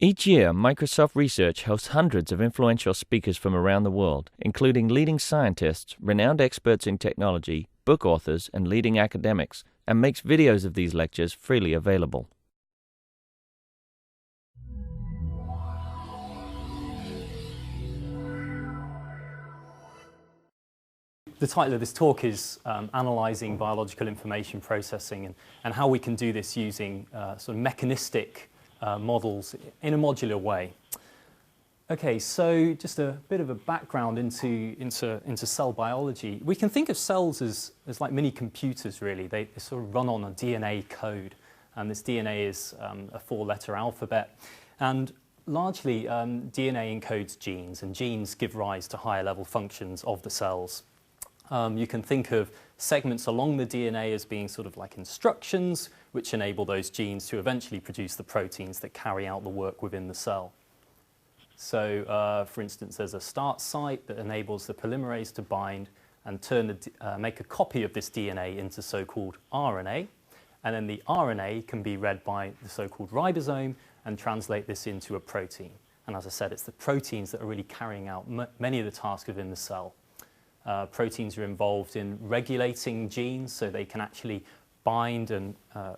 Each year, Microsoft Research hosts hundreds of influential speakers from around the world, including leading scientists, renowned experts in technology, book authors, and leading academics, and makes videos of these lectures freely available. The title of this talk is Analysing Biological Information Processing and how we can do this using sort of mechanistic models in a modular way. Okay, so just a bit of a background into cell biology. We can think of cells as like mini computers, really. They sort of run on a DNA code, and this DNA is a 4-letter alphabet. And largely, DNA encodes genes, and genes give rise to higher level functions of the cells. You can think of segments along the DNA as being sort of like instructions which enable those genes to eventually produce the proteins that carry out the work within the cell. So, for instance, there's a start site that enables the polymerase to bind and make a copy of this DNA into so-called RNA. And then the RNA can be read by the so-called ribosome and translate this into a protein. And as I said, it's the proteins that are really carrying out many of the tasks within the cell. Proteins are involved in regulating genes, so they can actually bind and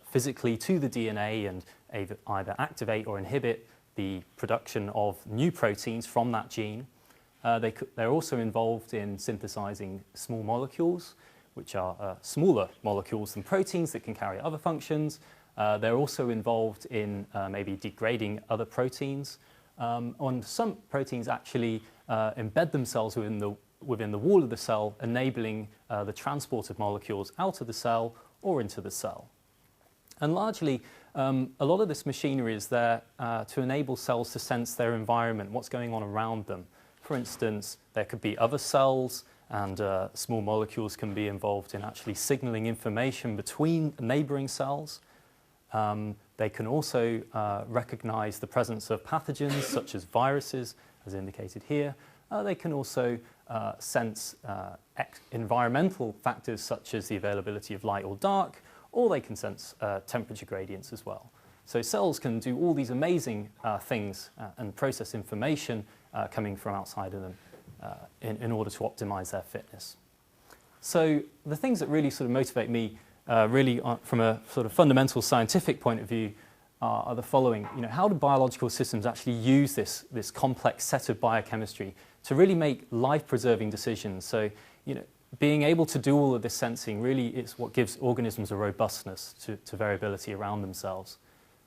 physically to the DNA and either activate or inhibit the production of new proteins from that gene. They're also involved in synthesizing small molecules, which are smaller molecules than proteins that can carry other functions. They're also involved in maybe degrading other proteins. And some proteins actually embed themselves within the wall of the cell, enabling the transport of molecules out of the cell or into the cell. And largely, a lot of this machinery is there to enable cells to sense their environment, what's going on around them. For instance, there could be other cells, and small molecules can be involved in actually signaling information between neighboring cells. They can also recognize the presence of pathogens, such as viruses, as indicated here. They can also sense environmental factors such as the availability of light or dark, or they can sense temperature gradients as well. So cells can do all these amazing things and process information coming from outside of them in order to optimize their fitness. So the things that really sort of motivate me from a sort of fundamental scientific point of view are the following. How do biological systems actually use this complex set of biochemistry to really make life-preserving decisions? So, being able to do all of this sensing really is what gives organisms a robustness to variability around themselves.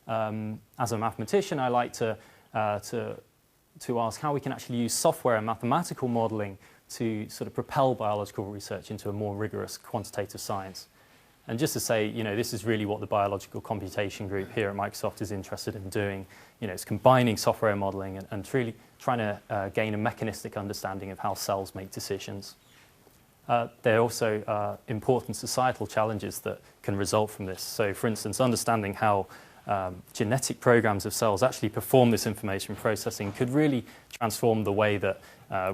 As a mathematician, I like to ask how we can actually use software and mathematical modeling to sort of propel biological research into a more rigorous quantitative science. And just to say, this is really what the biological computation group here at Microsoft is interested in doing. It's combining software modeling and really trying to gain a mechanistic understanding of how cells make decisions. There are also important societal challenges that can result from this. So, for instance, understanding how genetic programs of cells actually perform this information processing could really transform the way that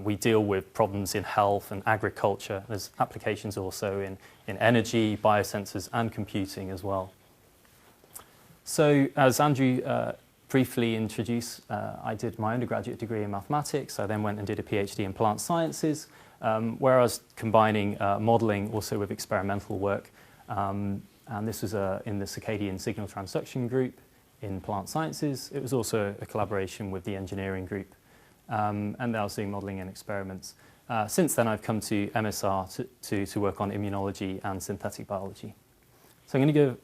we deal with problems in health and agriculture. There's applications also in energy, biosensors, and computing as well. So, as Andrew briefly introduced, I did my undergraduate degree in mathematics. I then went and did a PhD in plant sciences, where I was combining modelling also with experimental work. And this was in the circadian signal transduction group in plant sciences. It was also a collaboration with the engineering group. And I was doing modelling and experiments. Since then, I've come to MSR to work on immunology and synthetic biology. So I'm going to give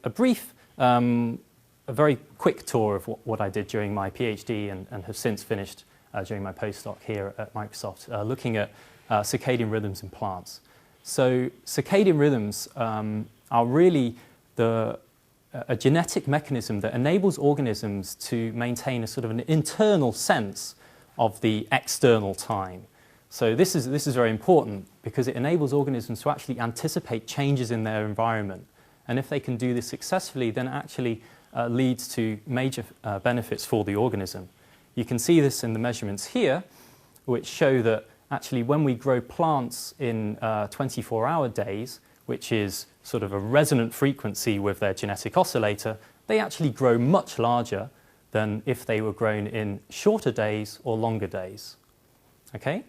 a very quick tour of what I did during my PhD and have since finished during my postdoc here at Microsoft, looking at circadian rhythms in plants. So circadian rhythms are really a genetic mechanism that enables organisms to maintain a sort of an internal sense of the external time. So this is very important because it enables organisms to actually anticipate changes in their environment. And if they can do this successfully, then it actually leads to major benefits for the organism. You can see this in the measurements here, which show that actually when we grow plants in 24-hour days, which is sort of a resonant frequency with their genetic oscillator, they actually grow much larger than if they were grown in shorter days or longer days. Okay?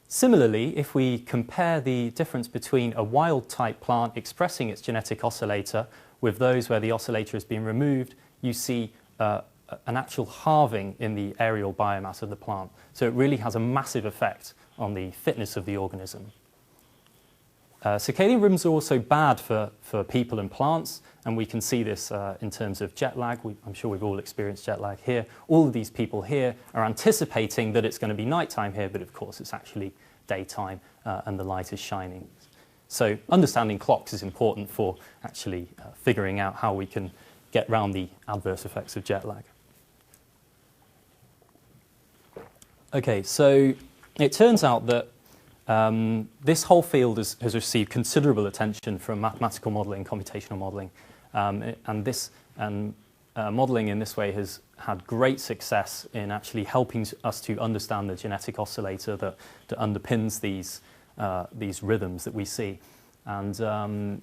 Similarly, if we compare the difference between a wild-type plant expressing its genetic oscillator with those where the oscillator has been removed, you see an actual halving in the aerial biomass of the plant. So it really has a massive effect on the fitness of the organism. Circadian rhythms are also bad for people and plants, and we can see this in terms of jet lag. I'm sure we've all experienced jet lag here. All of these people here are anticipating that it's going to be nighttime here, but of course it's actually daytime and the light is shining. So understanding clocks is important for actually figuring out how we can get around the adverse effects of jet lag. Okay, so it turns out that this whole field has received considerable attention from mathematical modelling, computational modelling, and modelling in this way has had great success in actually helping us to understand the genetic oscillator that underpins these rhythms that we see. And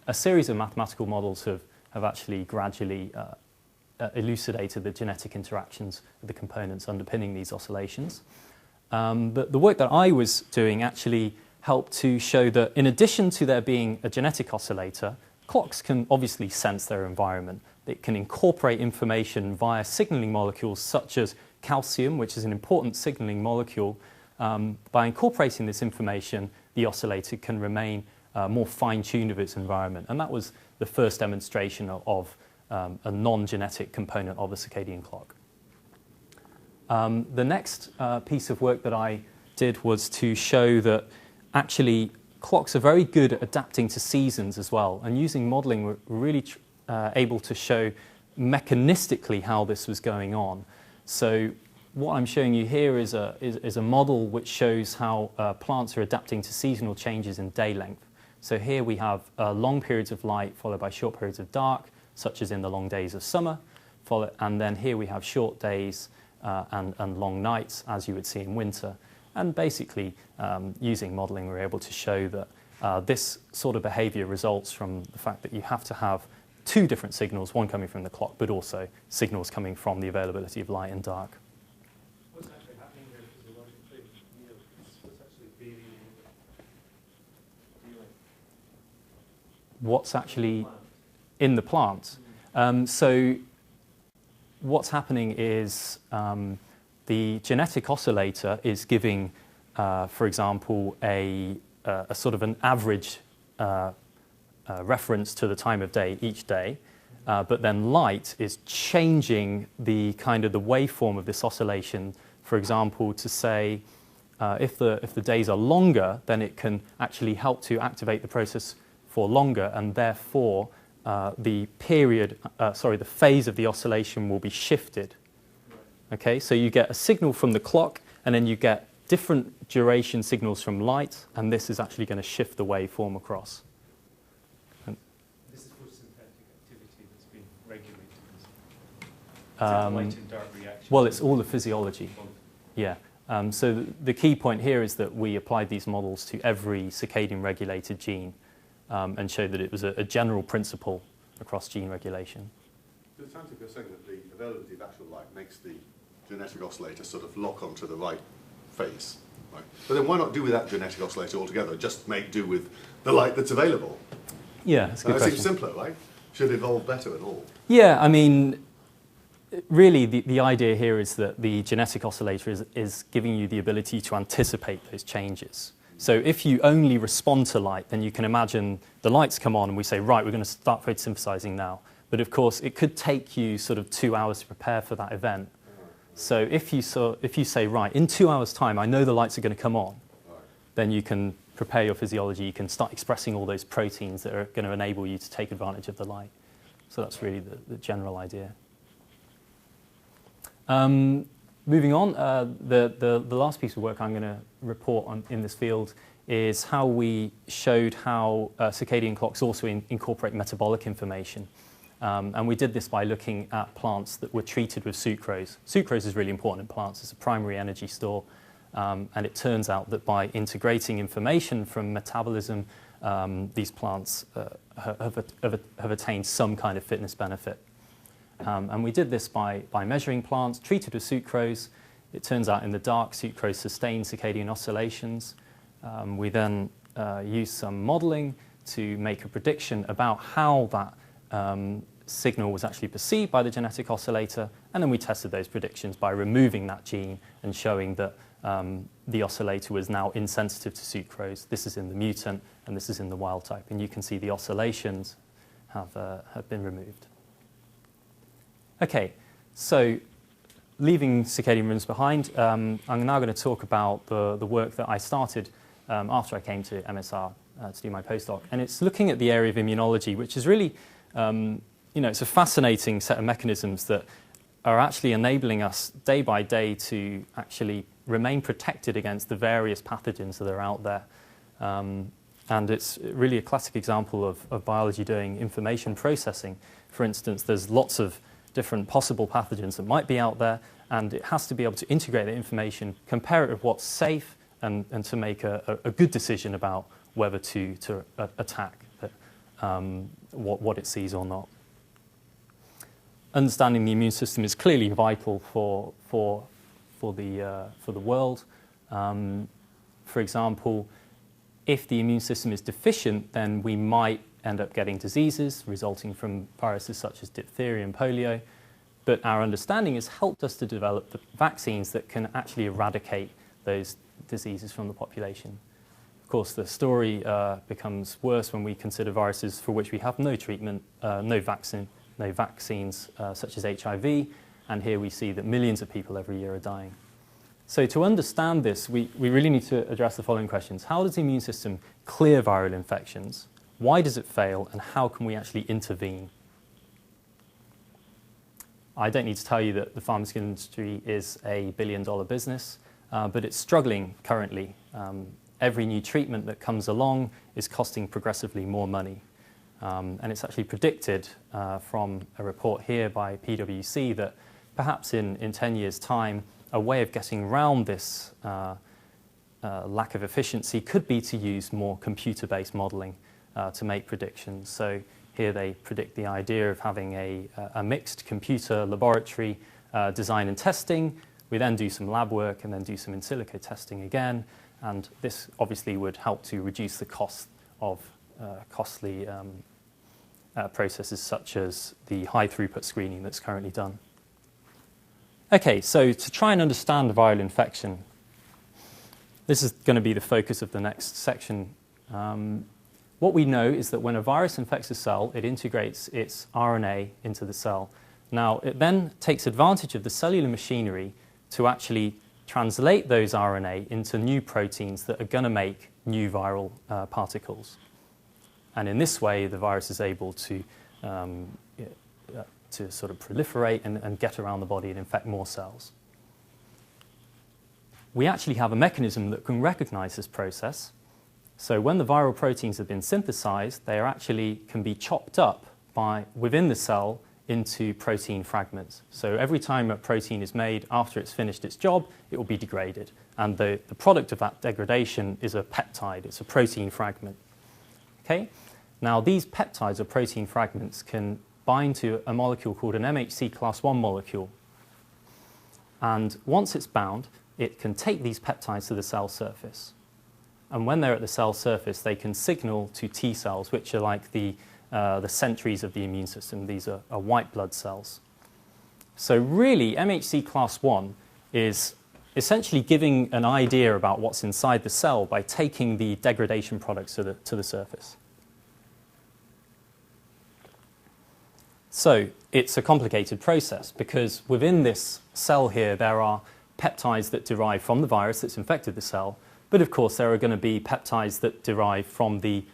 a series of mathematical models have actually gradually elucidated the genetic interactions of the components underpinning these oscillations. But the work that I was doing actually helped to show that in addition to there being a genetic oscillator, clocks can obviously sense their environment. They can incorporate information via signaling molecules such as calcium, which is an important signaling molecule. By incorporating this information, the oscillator can remain more fine-tuned of its environment. And that was the first demonstration of a non-genetic component of a circadian clock. The next piece of work that I did was to show that actually clocks are very good at adapting to seasons as well. And using modelling, we're really able to show mechanistically how this was going on. So what I'm showing you here is a model which shows how plants are adapting to seasonal changes in day length. So here we have long periods of light followed by short periods of dark, such as in the long days of summer. And then here we have short days and long nights, as you would see in winter. And basically, using modelling, we're able to show that this sort of behaviour results from the fact that you have to have two different signals, one coming from the clock, but also signals coming from the availability of light and dark. What's actually happening here physiologically? What's actually being dealing? What's actually in the plant? So what's happening is the genetic oscillator is giving, for example, a sort of an average reference to the time of day each day, but then light is changing the kind of the waveform of this oscillation. For example, to say if the days are longer, then it can actually help to activate the process for longer, and therefore the phase of the oscillation will be shifted. Okay, so you get a signal from the clock, and then you get different duration signals from light, and this is actually going to shift the waveform across. This is for synthetic activity that's been regulated. Is it light and dark reaction? Well, it's all the physiology. Yeah. So the key point here is that we applied these models to every circadian regulated gene and showed that it was a general principle across gene regulation. It sounds like you're saying that the availability of actual light makes the genetic oscillator sort of lock onto the right phase, right? But then why not do without genetic oscillator altogether? Just make do with the light that's available. Yeah, that's a good It question. seems simpler, right? Should evolve better at all. Yeah, I mean, really the idea here is that the genetic oscillator is giving you the ability to anticipate those changes. So if you only respond to light, then you can imagine the lights come on and we say, right, we're going to start photosynthesizing now. But of course, it could take you sort of 2 hours to prepare for that event. So if you say, right, in 2 hours' time, I know the lights are going to come on, then you can prepare your physiology, you can start expressing all those proteins that are going to enable you to take advantage of the light. So that's really the general idea. Moving on, the last piece of work I'm going to report on in this field is how we showed how circadian clocks also incorporate metabolic information. And we did this by looking at plants that were treated with sucrose. Sucrose is really important in plants. It's a primary energy store. And it turns out that by integrating information from metabolism, these plants have attained some kind of fitness benefit. And we did this by measuring plants treated with sucrose. It turns out in the dark, sucrose sustains circadian oscillations. We then used some modelling to make a prediction about how that signal was actually perceived by the genetic oscillator, and then we tested those predictions by removing that gene and showing that the oscillator was now insensitive to sucrose. This is in the mutant, and this is in the wild type, and you can see the oscillations have been removed. Okay, so leaving circadian rhythms behind, I'm now going to talk about the work that I started after I came to MSR to do my postdoc, and it's looking at the area of immunology, which is really, it's a fascinating set of mechanisms that are actually enabling us day by day to actually remain protected against the various pathogens that are out there. And it's really a classic example of biology doing information processing. For instance, there's lots of different possible pathogens that might be out there, and it has to be able to integrate the information, compare it with what's safe, and to make a good decision about whether to attack what it sees or not. Understanding the immune system is clearly vital for the world. For example, if the immune system is deficient, then we might end up getting diseases resulting from viruses such as diphtheria and polio. But our understanding has helped us to develop the vaccines that can actually eradicate those diseases from the population. Of course, the story becomes worse when we consider viruses for which we have no treatment, no vaccines such as HIV, and here we see that millions of people every year are dying. So to understand this, we really need to address the following questions. How does the immune system clear viral infections? Why does it fail? And how can we actually intervene? I don't need to tell you that the pharmaceutical industry is a billion-dollar business, but it's struggling currently. Every new treatment that comes along is costing progressively more money. And it's actually predicted from a report here by PwC that perhaps in 10 years' time, a way of getting around this lack of efficiency could be to use more computer-based modelling to make predictions. So here they predict the idea of having a mixed computer laboratory design and testing. We then do some lab work and then do some in silico testing again. And this obviously would help to reduce the cost of costly processes such as the high throughput screening that's currently done. Okay, so to try and understand viral infection, this is going to be the focus of the next section. What we know is that when a virus infects a cell, it integrates its RNA into the cell. Now, it then takes advantage of the cellular machinery to actually translate those RNA into new proteins that are going to make new viral particles. And in this way, the virus is able to sort of proliferate and get around the body and infect more cells. We actually have a mechanism that can recognize this process. So when the viral proteins have been synthesized, they can be chopped up within the cell into protein fragments. So every time a protein is made after it's finished its job, it will be degraded. And the product of that degradation is a peptide. It's a protein fragment. Okay? Now, these peptides or protein fragments can bind to a molecule called an MHC class I molecule. And once it's bound, it can take these peptides to the cell surface. And when they're at the cell surface, they can signal to T cells, which are like the sentries of the immune system. These are white blood cells. So really, MHC class I is essentially giving an idea about what's inside the cell by taking the degradation products to the surface. So it's a complicated process because within this cell here, there are peptides that derive from the virus that's infected the cell. But of course, there are going to be peptides that derive from the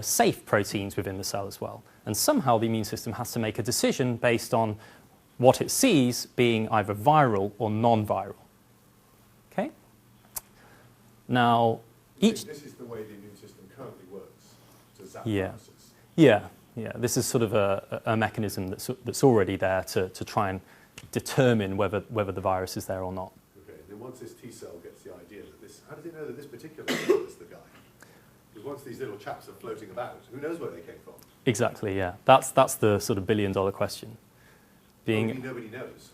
safe proteins within the cell as well. And somehow the immune system has to make a decision based on what it sees being either viral or non-viral. Okay? Now, This is the way the immune system currently works to zap viruses. Yeah, this is sort of a mechanism that's already there to try and determine whether the virus is there or not. Okay, then once this T cell gets the idea that this, how does it know that this particular cell is the guy? Because once these little chaps are floating about, who knows where they came from? Exactly, yeah. That's the sort of billion-dollar question. being... Nobody knows.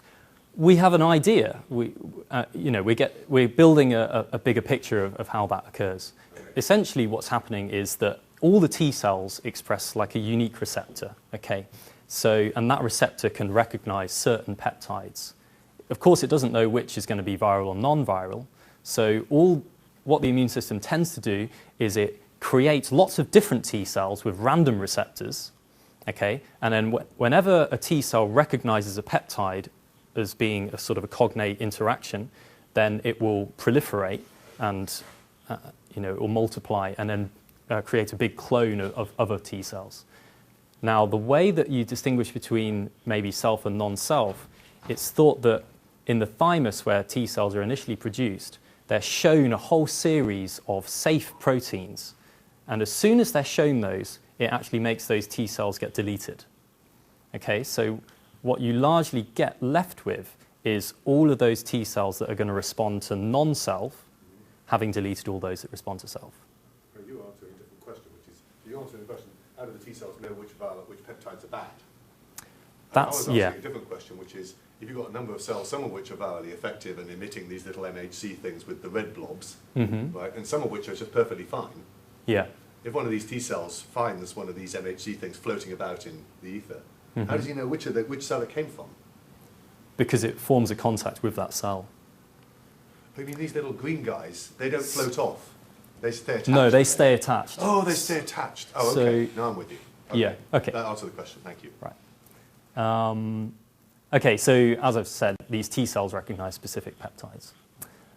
We have an idea. We're building a bigger picture of how that occurs. Okay. Essentially, what's happening is that all the T cells express like a unique receptor. Okay, and that receptor can recognize certain peptides. Of course, it doesn't know which is going to be viral or non-viral. So what the immune system tends to do is it creates lots of different T cells with random receptors. Okay, and then whenever a T cell recognizes a peptide as being a sort of a cognate interaction, then it will proliferate and it will multiply and then create a big clone of other T cells. Now, the way that you distinguish between maybe self and non-self, it's thought that in the thymus where T cells are initially produced, they're shown a whole series of safe proteins. And as soon as they're shown those, it actually makes those T cells get deleted. Okay, so what you largely get left with is all of those T cells that are going to respond to non-self, having deleted all those that respond to self. You answering a different question, which is, you answering the question, how do the T cells know which peptides are bad? I was asking a different question, which is, if you've got a number of cells, some of which are virally effective and emitting these little MHC things with the red blobs, right, and some of which are just perfectly fine. Yeah. If one of these T cells finds one of these MHC things floating about in the ether, how does he know which cell it came from? Because it forms a contact with that cell. I mean, these little green guys, they don't float off. They stay attached. No, they stay attached. Oh, they stay attached. Oh, okay. Now I'm with you. Okay. Yeah, okay. That answers the question. Thank you. Right. Okay, so as I've said, these T cells recognize specific peptides.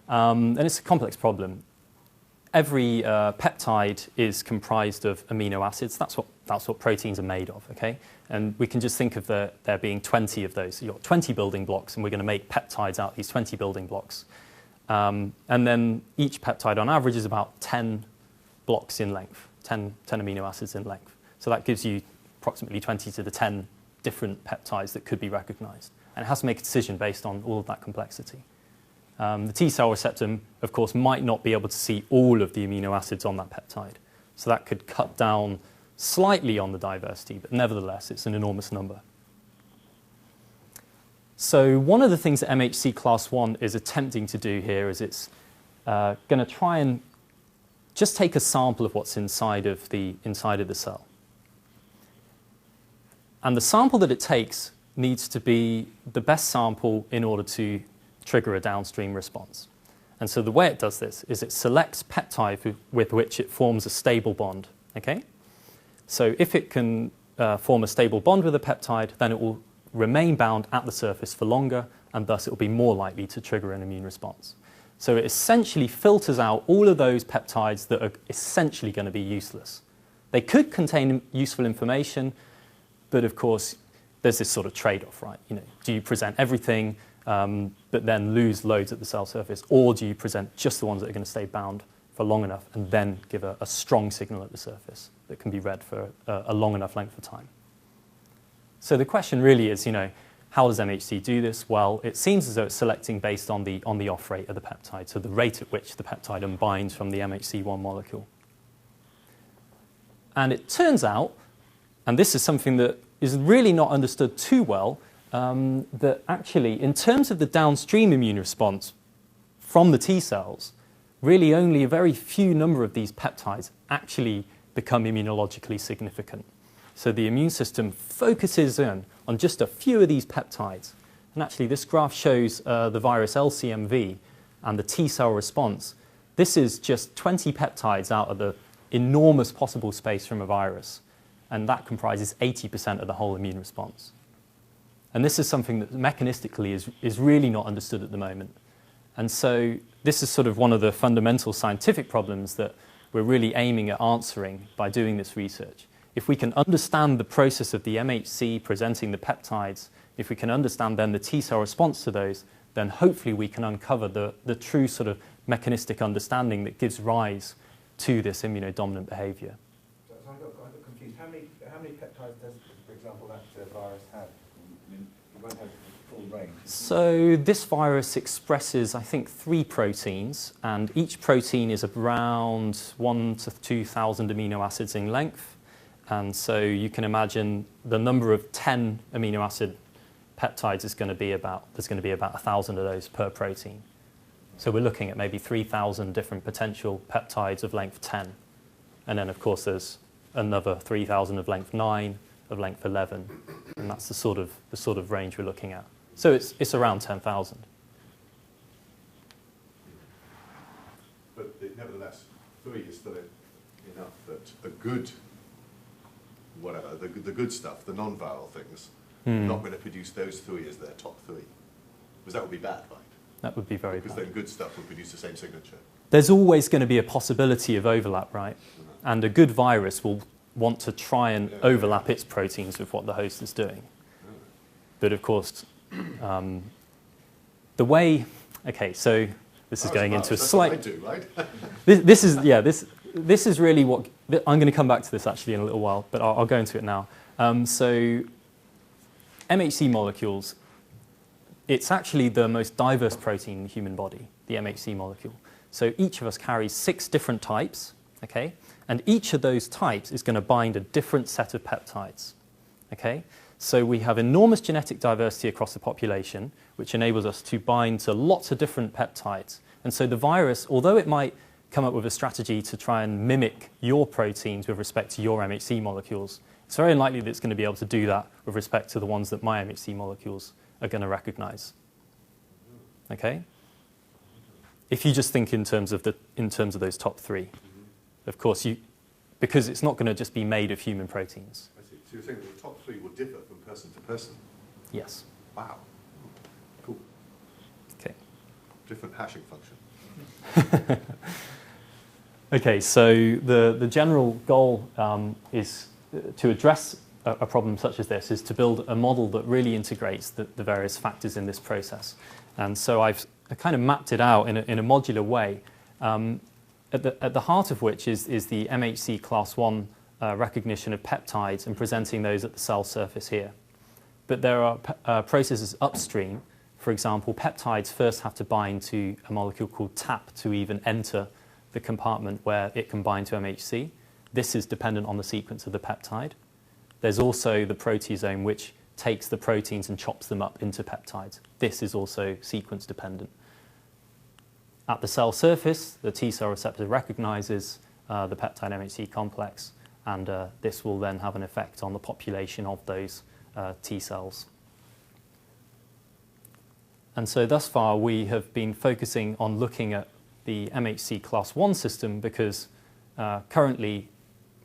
And it's a complex problem. Every peptide is comprised of amino acids. That's what proteins are made of, okay? And we can just think of there being 20 of those. So you've got 20 building blocks, and we're going to make peptides out of these 20 building blocks. And then each peptide, on average, is about 10 blocks in length, 10 amino acids in length. So that gives you approximately 20 to the 10 different peptides that could be recognized. And it has to make a decision based on all of that complexity. The T cell receptor, of course, might not be able to see all of the amino acids on that peptide. So that could cut down slightly on the diversity, but nevertheless, it's an enormous number. So one of the things that MHC class 1 is attempting to do here is it's going to try and just take a sample of what's inside of the cell. And the sample that it takes needs to be the best sample in order to trigger a downstream response. And so the way it does this is it selects peptide with which it forms a stable bond. Okay? So if it can form a stable bond with a peptide, then it will remain bound at the surface for longer, and thus it will be more likely to trigger an immune response. So it essentially filters out all of those peptides that are essentially going to be useless. They could contain useful information, but of course, there's this sort of trade-off, right? Do you present everything, but then lose loads at the cell surface, or do you present just the ones that are going to stay bound for long enough and then give a strong signal at the surface that can be read for a long enough length of time? So the question really is, how does MHC do this? Well, it seems as though it's selecting based on the off rate of the peptide, so the rate at which the peptide unbinds from the MHC1 molecule. And it turns out, and this is something that is really not understood too well, that actually, in terms of the downstream immune response from the T cells, really only a very few number of these peptides actually become immunologically significant. So the immune system focuses in on just a few of these peptides. And actually, this graph shows the virus LCMV and the T cell response. This is just 20 peptides out of the enormous possible space from a virus. And that comprises 80% of the whole immune response. And this is something that mechanistically is really not understood at the moment. And so this is sort of one of the fundamental scientific problems that we're really aiming at answering by doing this research. If we can understand the process of the MHC presenting the peptides, if we can understand then the T cell response to those, then hopefully we can uncover the true sort of mechanistic understanding that gives rise to this immunodominant behavior. So I got confused. How many peptides does, for example, that virus have? It won't have the full range. So this virus expresses, I think, 3 proteins, and each protein is around 1,000 to 2,000 amino acids in length. And so you can imagine the number of 10 amino acid peptides is going to be about 1,000 of those per protein. So we're looking at maybe 3,000 different potential peptides of length 10. And then, of course, there's another 3,000 of length 9, of length 11. And that's the sort of range we're looking at. So it's around 10,000. But nevertheless, 3 is still enough that a good, whatever, the good stuff, the non-viral things, not going to produce those 3 as their top 3. Because that would be bad, right? That would be very bad. Because then good stuff would produce the same signature. There's always going to be a possibility of overlap, right? And a good virus will want to try and overlap its proteins with what the host is doing. But of course, the way... Okay, so this is going into a slight... That's what I do, right? This is really what... I'm going to come back to this actually in a little while, but I'll go into it now. So MHC molecules, it's actually the most diverse protein in the human body, the MHC molecule. So each of us carries 6 different types, okay? And each of those types is going to bind a different set of peptides, okay? So we have enormous genetic diversity across the population, which enables us to bind to lots of different peptides. And so the virus, although it might come up with a strategy to try and mimic your proteins with respect to your MHC molecules, it's very unlikely that it's going to be able to do that with respect to the ones that my MHC molecules are going to recognize, okay? If you just think in terms of those top 3, of course, because it's not going to just be made of human proteins. I see. So you're saying that the top 3 will differ from person to person? Yes. Wow. Cool. Okay. Different hashing function. Okay, so the general goal is to address a problem such as this, is to build a model that really integrates the various factors in this process. And so I kind of mapped it out in a modular way, at the heart of which is the MHC class 1 recognition of peptides and presenting those at the cell surface here. But there are processes upstream. For example, peptides first have to bind to a molecule called TAP to even enter the compartment where it can bind to MHC. This is dependent on the sequence of the peptide. There's also the proteasome, which takes the proteins and chops them up into peptides. This is also sequence dependent. At the cell surface, the T cell receptor recognizes the peptide MHC complex, and this will then have an effect on the population of those T cells. And so thus far, we have been focusing on looking at the MHC class 1 system because currently,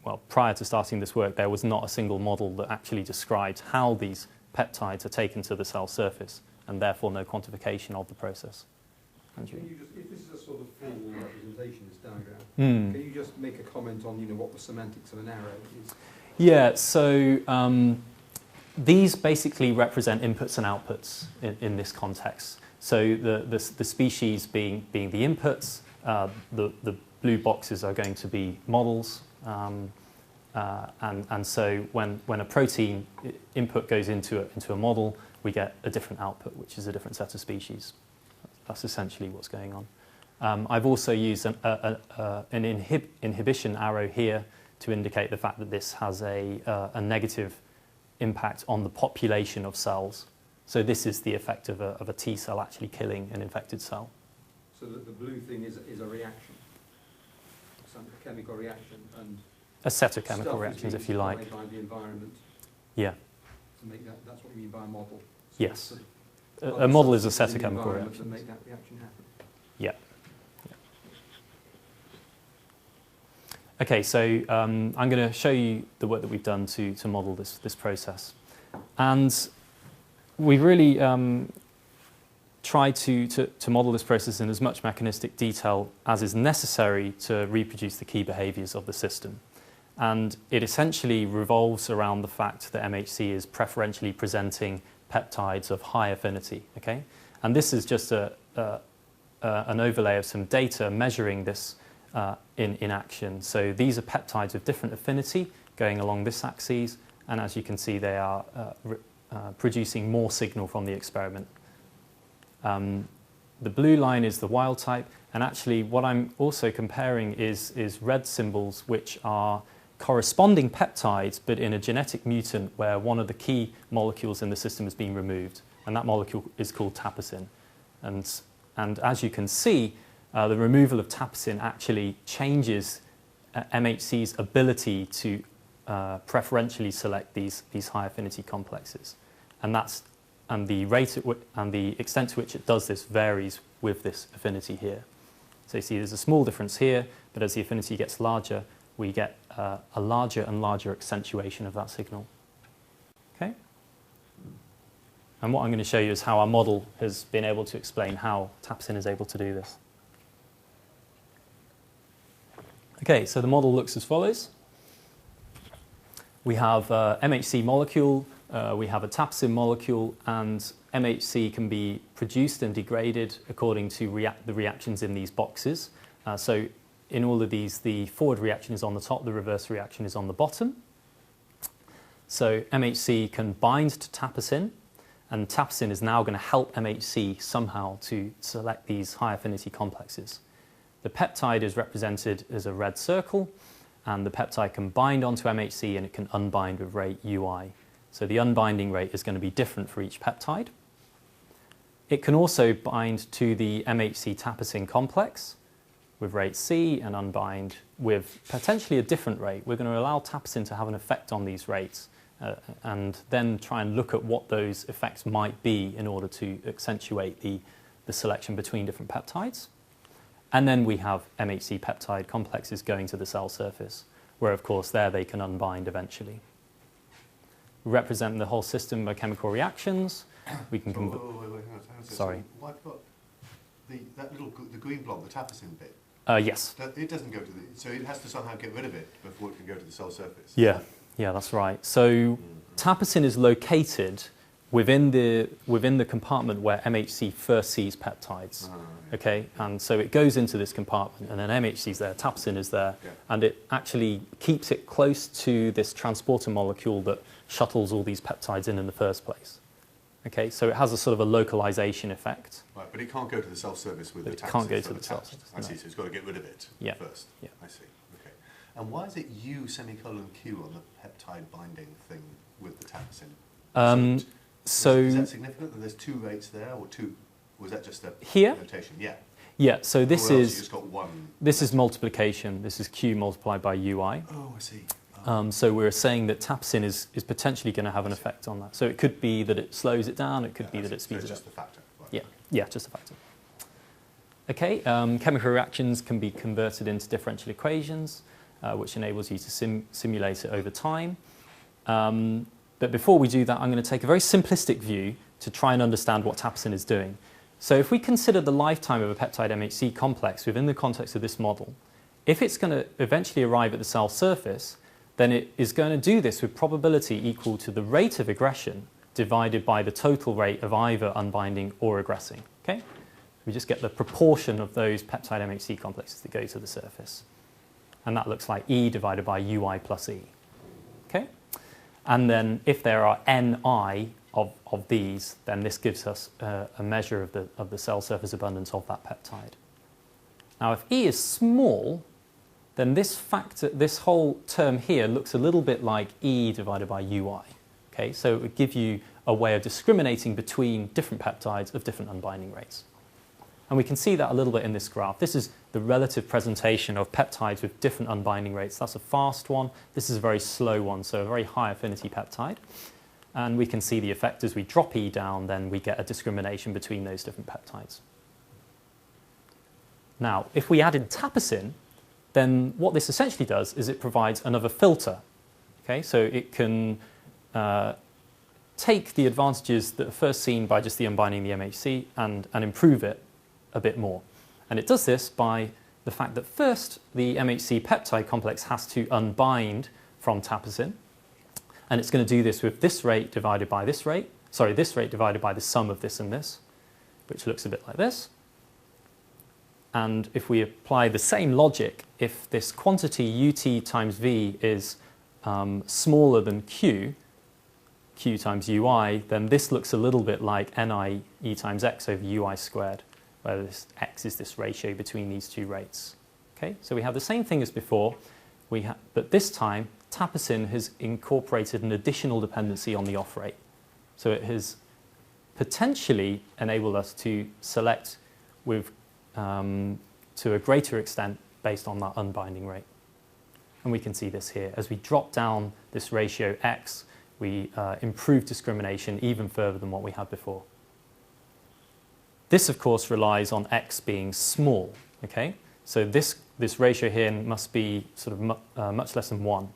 well, prior to starting this work, there was not a single model that actually described how these peptides are taken to the cell surface, and therefore no quantification of the process. Andrew? Can you just, if this is a sort of full representation, this diagram, Mm. can you just make a comment on, what the semantics of an arrow is? Yeah, so these basically represent inputs and outputs in this context. So the species being the inputs, the blue boxes are going to be models, and so when a protein input goes into a model, we get a different output, which is a different set of species. That's essentially what's going on. I've also used an inhibition arrow here to indicate the fact that this has a negative impact on the population of cells. So this is the effect of a T cell actually killing an infected cell. So the blue thing is a reaction, some chemical reaction, and A set of chemical reactions, if you like. By the environment. Yeah. To make that's what you mean by a model. So Yes. sort of A model is a set in of the chemical environment reactions. that make that reaction happen. Yeah. Okay, so I'm going to show you the work that we've done to model this process. And we really tried to model this process in as much mechanistic detail as is necessary to reproduce the key behaviours of the system. And it essentially revolves around the fact that MHC is preferentially presenting peptides of high affinity. Okay? And this is just an overlay of some data measuring this in action. So these are peptides with different affinity going along this axis, and as you can see, they are producing more signal from the experiment. The blue line is the wild type, and actually what I'm also comparing is red symbols, which are corresponding peptides, but in a genetic mutant where one of the key molecules in the system is being removed, and that molecule is called tapsin. And as you can see, the removal of tapsin actually changes MHC's ability to preferentially select these high affinity complexes, and the rate and the extent to which it does this varies with this affinity here. So you see there's a small difference here, but as the affinity gets larger, we get a larger and larger accentuation of that signal. Okay? And what I'm going to show you is how our model has been able to explain how tapsin is able to do this. Okay, so the model looks as follows. We have MHC molecule, we have a tapsin molecule, and MHC can be produced and degraded according to the reactions in these boxes. So in all of these, the forward reaction is on the top, the reverse reaction is on the bottom. So MHC can bind to tapsin, and tapsin is now going to help MHC somehow to select these high affinity complexes. The peptide is represented as a red circle, and the peptide can bind onto MHC and it can unbind with rate UI. So the unbinding rate is going to be different for each peptide. It can also bind to the MHC tapsin complex with rate C and unbind with potentially a different rate. We're going to allow tapsin to have an effect on these rates and then try and look at what those effects might be in order to accentuate the selection between different peptides. And then we have MHC peptide complexes going to the cell surface, where of course there they can unbind eventually. We represent the whole system by chemical reactions. We can wait, hang on. Sorry. So I've got the green blob, the tapsin bit. Yes. It doesn't go to so it has to somehow get rid of it before it can go to the cell surface. Yeah, that's right. So tapsin is located within the compartment where MHC first sees peptides. Okay, and so it goes into this compartment, and then MHC is there, tapsin is there, and it actually keeps it close to this transporter molecule that shuttles all these peptides in the first place. Okay, so it has a sort of a localization effect. Right, but it can't go to the cell surface with the tapsin. It can't go to the cell surface. I see, so it's got to get rid of it first. Yeah. I see, okay. And why is it U semicolon Q on the peptide binding thing with the tapsin? So is that significant that there's two rates there, or two? Was that just a here? notation? Yeah. So this is you just got one. This is multiplication. This is Q multiplied by UI. Oh, I see. So we're saying that tapsin is potentially going to have an effect on that. So it could be that it slows it down. It could be that it speeds it up. Just the factor. Right. Yeah, just a factor. Okay. Chemical reactions can be converted into differential equations, which enables you to simulate it over time. But before we do that, I'm going to take a very simplistic view to try and understand what tapsin is doing. So if we consider the lifetime of a peptide MHC complex within the context of this model, if it's going to eventually arrive at the cell surface, then it is going to do this with probability equal to the rate of aggression divided by the total rate of either unbinding or aggressing. Okay? We just get the proportion of those peptide MHC complexes that go to the surface. And that looks like E divided by UI plus E. Okay? And then if there are Ni of these, then this gives us a measure of the cell surface abundance of that peptide. Now, if E is small, then this whole term here looks a little bit like E divided by UI. Okay, so it would give you a way of discriminating between different peptides of different unbinding rates. And we can see that a little bit in this graph. This is the relative presentation of peptides with different unbinding rates. That's a fast one. This is a very slow one, so a very high affinity peptide. And we can see the effect as we drop E down, then we get a discrimination between those different peptides. Now, if we add in tapsin, then what this essentially does is it provides another filter. Okay, so it can take the advantages that are first seen by just the unbinding the MHC and improve it a bit more. And it does this by the fact that first the MHC peptide complex has to unbind from tapsin, and it's going to do this with this rate divided by this rate, this rate divided by the sum of this and this, which looks a bit like this. And if we apply the same logic, if this quantity ut times v is smaller than q times ui, then this looks a little bit like ni e times x over ui squared, where this x is this ratio between these two rates. Okay, so we have the same thing as before. but this time, tapicin has incorporated an additional dependency on the off rate. So it has potentially enabled us to select with, to a greater extent based on that unbinding rate. And we can see this here. As we drop down this ratio X, we improve discrimination even further than what we had before. This, of course, relies on X being small. Okay? So this ratio here must be sort of much less than 1.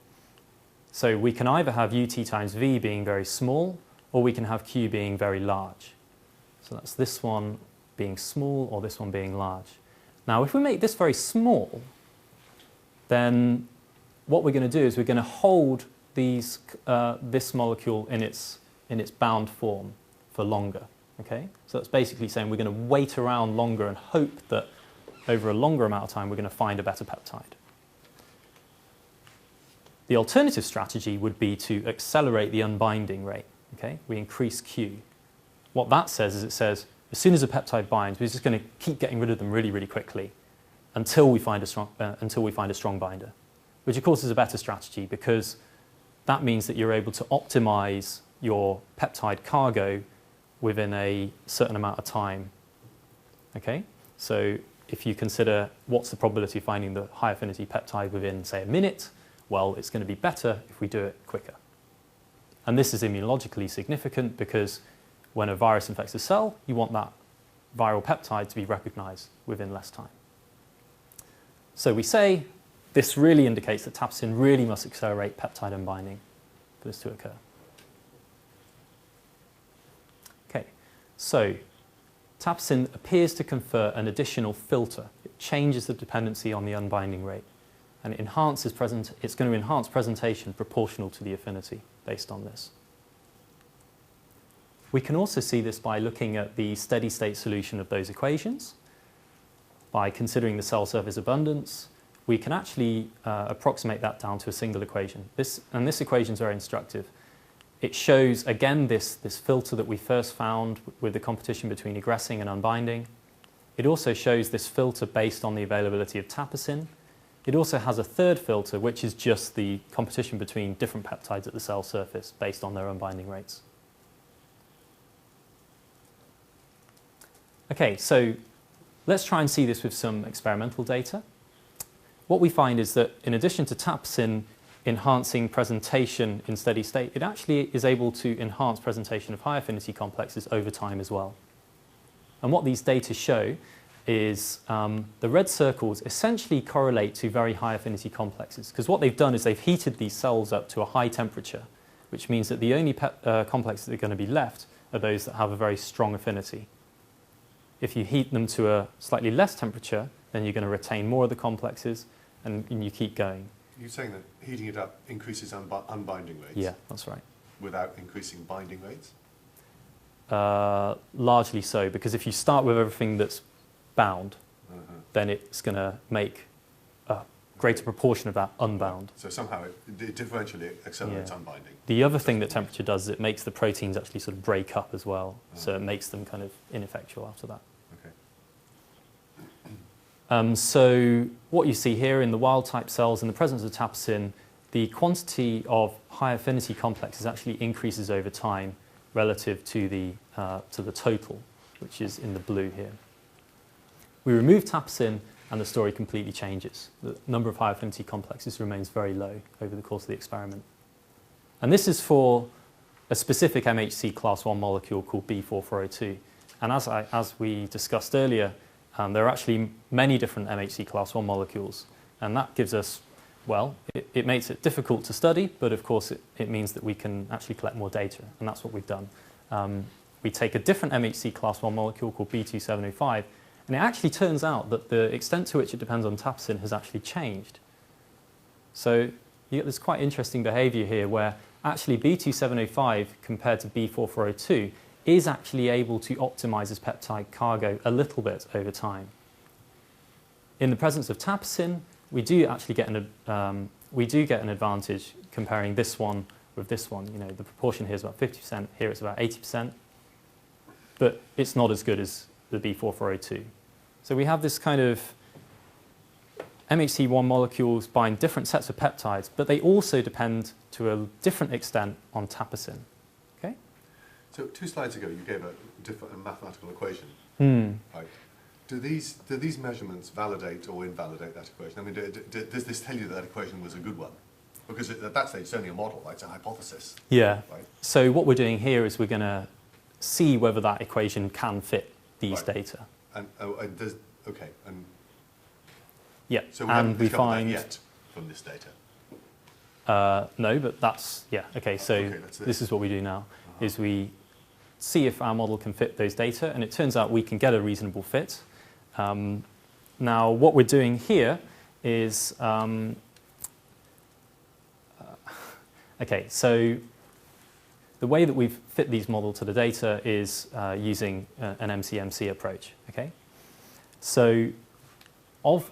So we can either have UT times V being very small, or we can have Q being very large. So that's this one being small or this one being large. Now, if we make this very small, then what we're going to do is we're going to hold this molecule in its bound form for longer. Okay? So that's basically saying we're going to wait around longer and hope that over a longer amount of time we're going to find a better peptide. The alternative strategy would be to accelerate the unbinding rate. Okay? We increase Q. What that says is it says as soon as a peptide binds, we're just going to keep getting rid of them really, really quickly until we find a strong binder, which of course is a better strategy because that means that you're able to optimize your peptide cargo within a certain amount of time. Okay? So if you consider what's the probability of finding the high affinity peptide within, say, a minute, well, it's going to be better if we do it quicker. And this is immunologically significant because when a virus infects a cell, you want that viral peptide to be recognized within less time. So we say this really indicates that tapicin really must accelerate peptide unbinding for this to occur. Okay, so tapicin appears to confer an additional filter. It changes the dependency on the unbinding rate. And it's going to enhance presentation proportional to the affinity based on this. We can also see this by looking at the steady state solution of those equations. By considering the cell surface abundance, we can actually approximate that down to a single equation. This equation is very instructive. It shows, again, this filter that we first found with the competition between egressing and unbinding. It also shows this filter based on the availability of tapicin. It also has a third filter, which is just the competition between different peptides at the cell surface based on their unbinding rates. Okay, so let's try and see this with some experimental data. What we find is that in addition to tapicin enhancing presentation in steady state, it actually is able to enhance presentation of high affinity complexes over time as well. And what these data show is the red circles essentially correlate to very high affinity complexes, because what they've done is they've heated these cells up to a high temperature, which means that the only complexes that are going to be left are those that have a very strong affinity. If you heat them to a slightly less temperature, then you're going to retain more of the complexes, and you keep going. You're saying that heating it up increases unbinding rates? Yeah, that's right. Without increasing binding rates? Largely so, because if you start with everything that's bound, then it's going to make a greater proportion of that unbound. So somehow it differentially accelerates unbinding. The other thing that temperature does is it makes the proteins actually sort of break up as well, so it makes them kind of ineffectual after that. Okay. So what you see here in the wild-type cells, in the presence of tapicin, the quantity of high affinity complexes actually increases over time relative to the total, which is in the blue here. We remove tapicin and the story completely changes. The number of high affinity complexes remains very low over the course of the experiment. And this is for a specific MHC class 1 molecule called B4402. And as we discussed earlier, there are actually many different MHC class 1 molecules. And that gives us, well, it makes it difficult to study, but of course it means that we can actually collect more data. And that's what we've done. We take a different MHC class 1 molecule called B2705, and it actually turns out that the extent to which it depends on tapicin has actually changed. So you get this quite interesting behavior here where actually B2705 compared to B4402 is actually able to optimize this peptide cargo a little bit over time. In the presence of tapicin, we do actually get an advantage comparing this one with this one. You know, the proportion here is about 50%, here it's about 80%, but it's not as good as the B4402. So we have this kind of MHC1 molecules bind different sets of peptides, but they also depend to a different extent on tapicin. Okay? So 2 slides ago, you gave a mathematical equation. Right? Do these measurements validate or invalidate that equation? I mean, does this tell you that equation was a good one? Because at that stage, it's only a model, right? It's a hypothesis. Yeah. Right? So what we're doing here is we're going to see whether that equation can fit these data. And yeah. So we haven't discovered that find yet from this data. No, but that's okay. So this is what we do now: is we see if our model can fit those data, and it turns out we can get a reasonable fit. Now, what we're doing here is okay. So the way that we've fit these models to the data is using an MCMC approach. Okay. So of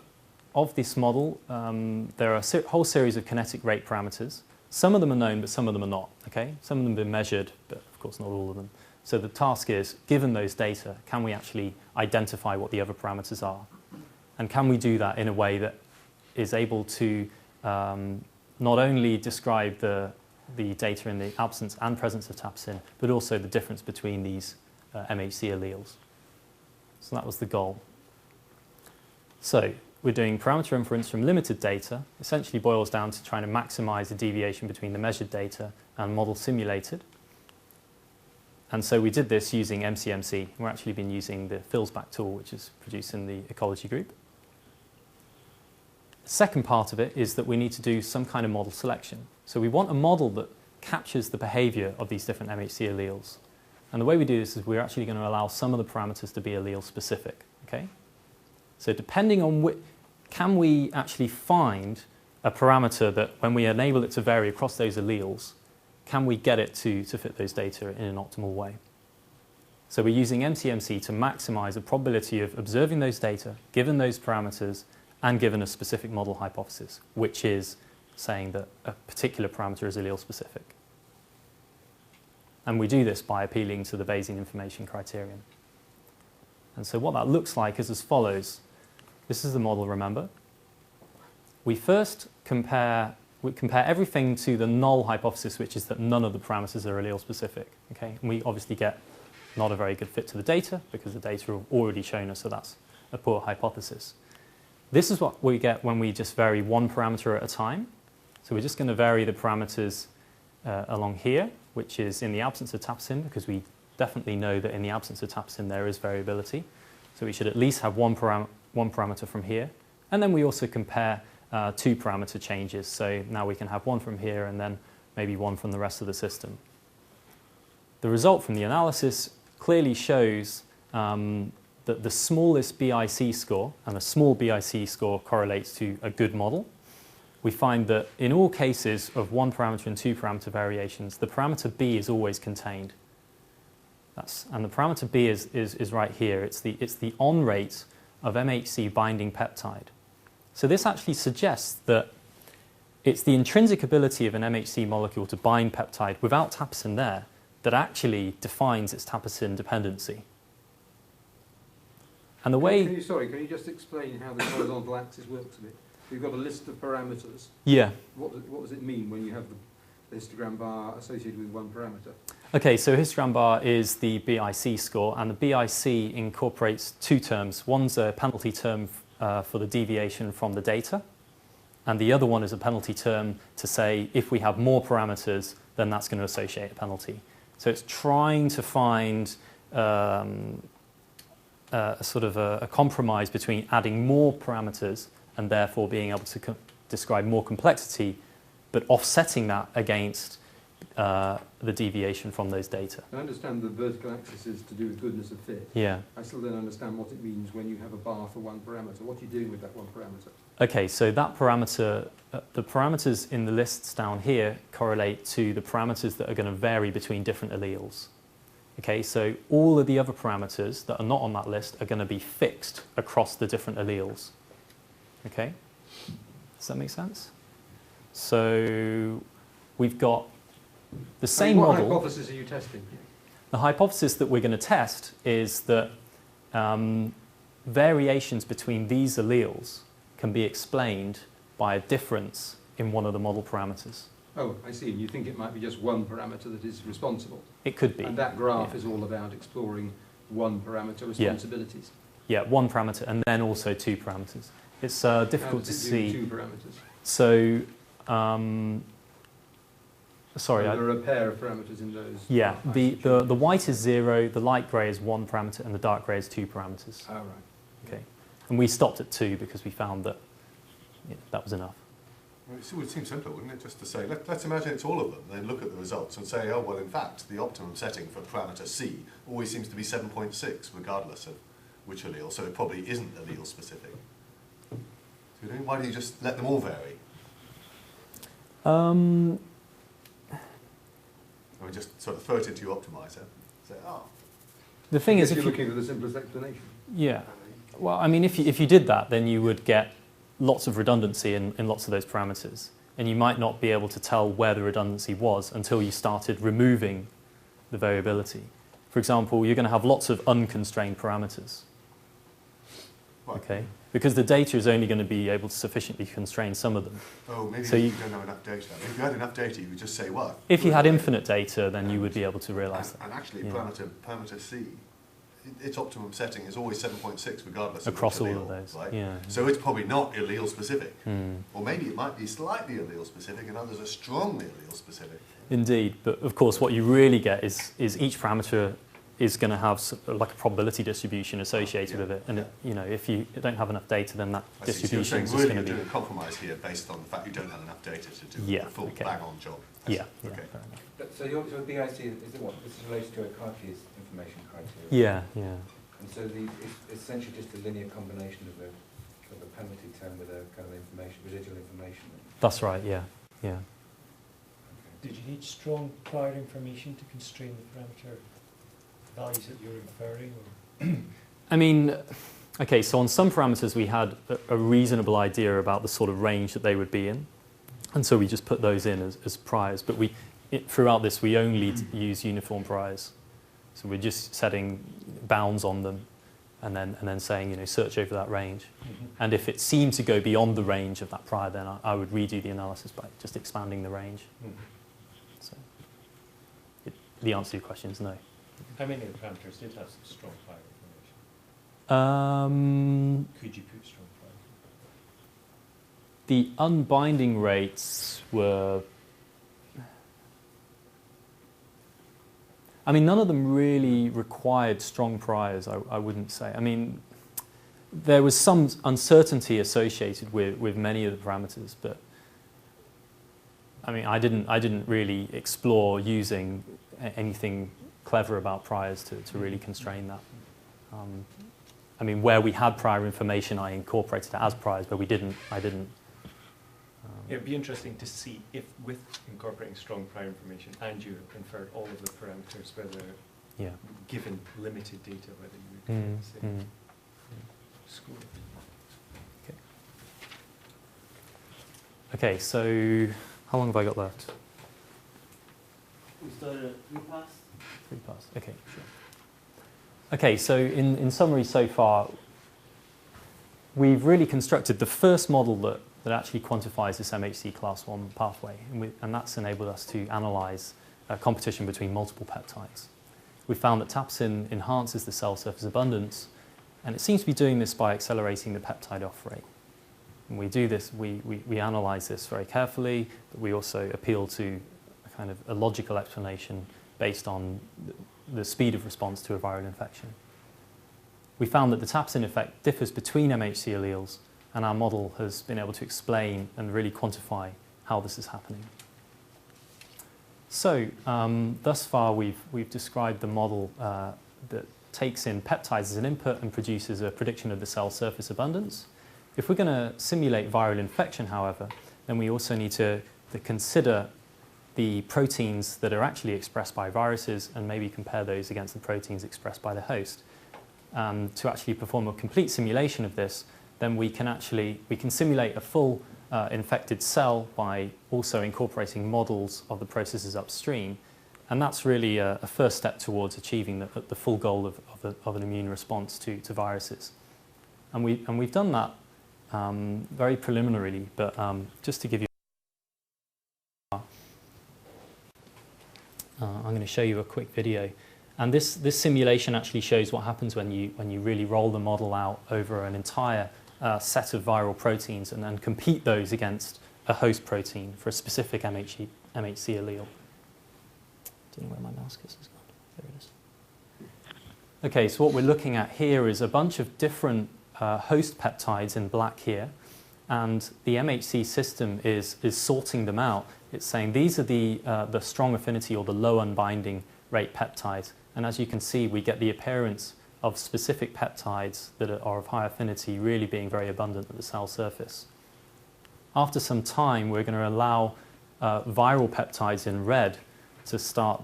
this model, there are a whole series of kinetic rate parameters. Some of them are known, but some of them are not. Okay? Some of them have been measured, but of course not all of them. So the task is, given those data, can we actually identify what the other parameters are? And can we do that in a way that is able to not only describe the data in the absence and presence of tapicin, but also the difference between these MHC alleles? So that was the goal. So we're doing parameter inference from limited data. Essentially boils down to trying to maximize the deviation between the measured data and model simulated. And so we did this using MCMC. We've actually been using the Filsback tool, which is produced in the ecology group. The second part of it is that we need to do some kind of model selection. So we want a model that captures the behavior of these different MHC alleles. And the way we do this is we're actually going to allow some of the parameters to be allele specific. Okay? So depending on can we actually find a parameter that when we enable it to vary across those alleles, can we get it to fit those data in an optimal way? So we're using MCMC to maximize the probability of observing those data, given those parameters, and given a specific model hypothesis, which is saying that a particular parameter is allele specific. And we do this by appealing to the Bayesian information criterion. And so what that looks like is as follows. This is the model, remember. We first compare everything to the null hypothesis, which is that none of the parameters are allele specific. Okay? And we obviously get not a very good fit to the data because the data have already shown us that that's a poor hypothesis. This is what we get when we just vary one parameter at a time. So we're just going to vary the parameters along here, which is in the absence of tapicin, because we definitely know that in the absence of tapicin there is variability. So we should at least have one parameter from here. And then we also compare 2 parameter changes. So now we can have one from here and then maybe one from the rest of the system. The result from the analysis clearly shows that the smallest BIC score, and a small BIC score correlates to a good model. We find that in all cases of 1 parameter and 2 parameter variations, the parameter B is always contained. And the parameter B is right here. It's the on rate of MHC binding peptide. So this actually suggests that it's the intrinsic ability of an MHC molecule to bind peptide without tapicin there that actually defines its tapicin dependency. And the way... Can you just explain how the horizontal axis works a bit? You've got a list of parameters. Yeah. What does it mean when you have the histogram bar associated with one parameter? Okay, so histogram bar is the BIC score, and the BIC incorporates 2 terms. One's a penalty term for the deviation from the data, and the other one is a penalty term to say if we have more parameters, then that's going to associate a penalty. So it's trying to find sort of a compromise between adding more parameters and therefore being able to describe more complexity, but offsetting that against the deviation from those data. I understand the vertical axis is to do with goodness of fit. Yeah. I still don't understand what it means when you have a bar for one parameter. What are you doing with that one parameter? Okay, so that parameter, the parameters in the lists down here correlate to the parameters that are going to vary between different alleles. Okay, so all of the other parameters that are not on that list are going to be fixed across the different alleles. Okay, does that make sense? So we've got the same model. What hypothesis are you testing? The hypothesis that we're going to test is that variations between these alleles can be explained by a difference in one of the model parameters. Oh, I see. You think it might be just one parameter that is responsible. It could be. And that graph is all about exploring one parameter responsibilities. Yeah, one parameter and then also two parameters. It's difficult to see. Two parameters. So, sorry. So there are a pair of parameters in those. Yeah, the white is 0, the light grey is 1 parameter, and the dark grey is 2 parameters. Oh, right. Okay, and we stopped at 2 because we found that that was enough. Well, it would seem simpler, wouldn't it, just to say, let's imagine it's all of them, then look at the results and say, oh, well, in fact, the optimum setting for parameter C always seems to be 7.6, regardless of which allele, so it probably isn't allele specific. So why don't you just let them all vary? I mean, just sort of throw it into your optimizer. Say, oh. The thing is, if you're looking for the simplest explanation. Yeah. Well, I mean, if you did that, then you would get lots of redundancy in lots of those parameters. And you might not be able to tell where the redundancy was until you started removing the variability. For example, you're going to have lots of unconstrained parameters. Right. Okay? Because the data is only going to be able to sufficiently constrain some of them. Oh, maybe so you don't have enough data. If you had enough data, you would just say, well... If you had infinite data, then you would be able to realise that. And actually, parameter C, its optimum setting is always 7.6, regardless across of all allele, of those. right? Yeah. So it's probably not allele specific. Mm. Or maybe it might be slightly allele specific and others are strongly allele specific. Indeed, but of course what you really get is each parameter is going to have like a probability distribution associated with it, and if you don't have enough data, then that distribution is really going to be... doing a compromise here based on the fact you don't have enough data to do the full bang-on job. Yeah, okay. Fair enough. So your BIC, is it what? This is related to a Cartier's information criteria? Yeah. And so it's essentially just a linear combination of a penalty term with a kind of residual information. That's right, yeah. Okay. Did you need strong prior information to constrain the parameter values that you're inferring? Or? I mean, okay, so on some parameters we had a reasonable idea about the sort of range that they would be in, and so we just put those in as priors, but throughout this we only use uniform priors. So we're just setting bounds on them and then saying, search over that range. Mm-hmm. And if it seemed to go beyond the range of that prior, then I would redo the analysis by just expanding the range. Mm-hmm. So the answer to your question is no. How many of the parameters did have some strong prior information? Could you put strong prior? The unbinding rates were... I mean, none of them really required strong priors, I wouldn't say. I mean, there was some uncertainty associated with many of the parameters, but I mean, I didn't really explore using anything clever about priors to really constrain that. I mean, where we had prior information, I incorporated it as priors, but we didn't, I didn't. It'd be interesting to see if, with incorporating strong prior information, and you inferred all of the parameters, whether, given limited data, whether you would get the same score. Okay, so how long have I got left? We started at 3 past. 3 past, okay, sure. Okay, so in summary so far, we've really constructed the first model that actually quantifies this MHC class 1 pathway, and that's enabled us to analyse competition between multiple peptides. We found that tapsin enhances the cell surface abundance, and it seems to be doing this by accelerating the peptide off rate. And we do this, we analyse this very carefully, but we also appeal to a kind of a logical explanation based on the speed of response to a viral infection. We found that the tapsin effect differs between MHC alleles, and our model has been able to explain and really quantify how this is happening. So, thus far we've described the model that takes in peptides as an input and produces a prediction of the cell surface abundance. If we're going to simulate viral infection, however, then we also need to consider the proteins that are actually expressed by viruses and maybe compare those against the proteins expressed by the host. To actually perform a complete simulation of this, then we can simulate a full infected cell by also incorporating models of the processes upstream, and that's really a first step towards achieving the full goal of an immune response to viruses. And we've done that very preliminarily, but just to give you I'm going to show you a quick video. And this simulation actually shows what happens when you really roll the model out over an entire set of viral proteins and then compete those against a host protein for a specific MHC allele. Don't know where my mouse cursor has gone. There it is. Okay, so what we're looking at here is a bunch of different host peptides in black here, and the MHC system is sorting them out. It's saying these are the strong affinity or the low unbinding rate peptides. And as you can see, we get the appearance of specific peptides that are of high affinity really being very abundant at the cell surface. After some time, we're going to allow viral peptides in red to start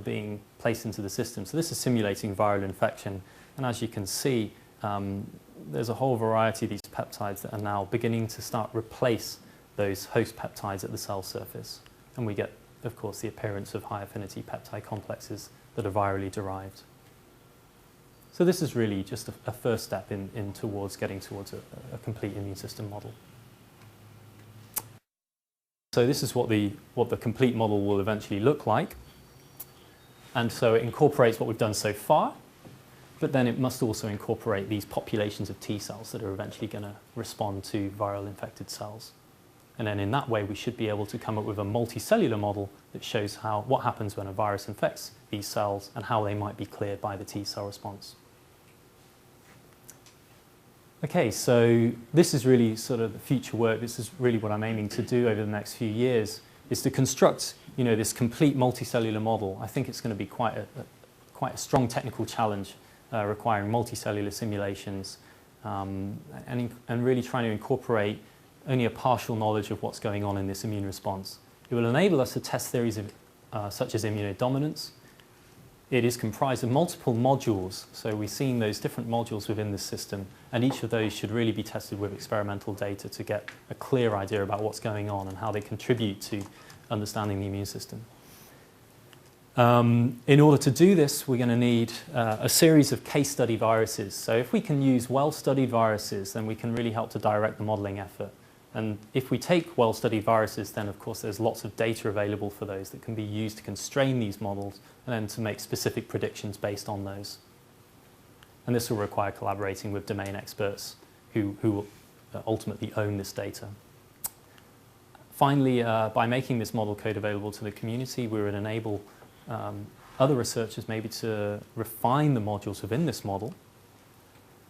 being placed into the system. So this is simulating viral infection. And as you can see, there's a whole variety of these peptides that are now beginning to start replace those host peptides at the cell surface. And we get, of course, the appearance of high affinity peptide complexes that are virally derived. So this is really just a first step in towards getting towards a complete immune system model. So this is what the complete model will eventually look like. And so it incorporates what we've done so far, but then it must also incorporate these populations of T cells that are eventually going to respond to viral infected cells. And then in that way, we should be able to come up with a multicellular model that shows what happens when a virus infects these cells and how they might be cleared by the T cell response. Okay, so this is really sort of the future work. This is really what I'm aiming to do over the next few years, is to construct, this complete multicellular model. I think it's going to be quite a strong technical challenge, requiring multicellular simulations, and really trying to incorporate only a partial knowledge of what's going on in this immune response. It will enable us to test theories such as immunodominance. It is comprised of multiple modules, so we've seen those different modules within this system, and each of those should really be tested with experimental data to get a clear idea about what's going on and how they contribute to understanding the immune system. In order to do this, we're going to need a series of case study viruses. So if we can use well-studied viruses, then we can really help to direct the modeling effort. And if we take well-studied viruses, then of course there's lots of data available for those that can be used to constrain these models and then to make specific predictions based on those. And this will require collaborating with domain experts who will ultimately own this data. Finally, by making this model code available to the community, we would enable other researchers maybe to refine the modules within this model,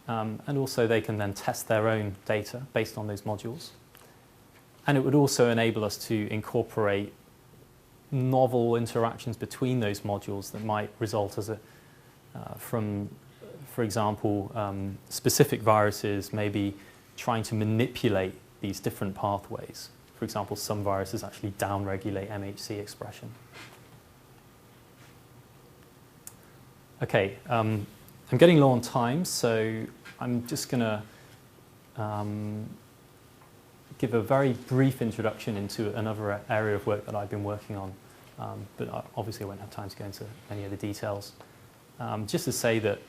and also they can then test their own data based on those modules. And it would also enable us to incorporate novel interactions between those modules that might result as from, for example, specific viruses maybe trying to manipulate these different pathways. For example, some viruses actually downregulate MHC expression. Okay, I'm getting low on time, so I'm just going to give a very brief introduction into another area of work that I've been working on, but obviously I won't have time to go into any of the details. Just to say that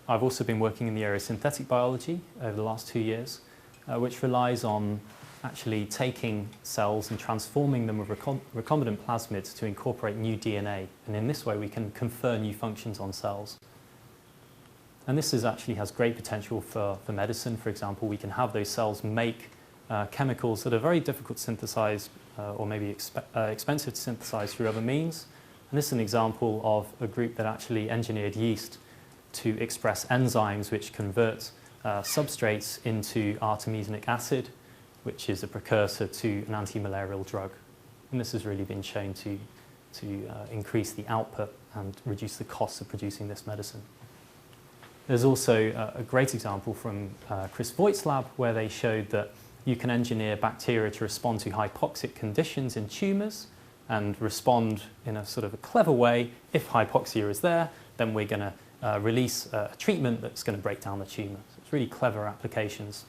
I've also been working in the area of synthetic biology over the last 2 years, which relies on actually taking cells and transforming them with recombinant plasmids to incorporate new DNA. And in this way, we can confer new functions on cells. And this actually has great potential for medicine. For example, we can have those cells make chemicals that are very difficult to synthesize or maybe expensive to synthesize through other means. And this is an example of a group that actually engineered yeast to express enzymes which convert substrates into artemisinic acid, which is a precursor to an anti-malarial drug. And this has really been shown to increase the output and reduce the costs of producing this medicine. There's also a great example from Chris Voigt's lab where they showed that you can engineer bacteria to respond to hypoxic conditions in tumours and respond in a sort of a clever way. If hypoxia is there, then we're going to release a treatment that's going to break down the tumour. So it's really clever applications.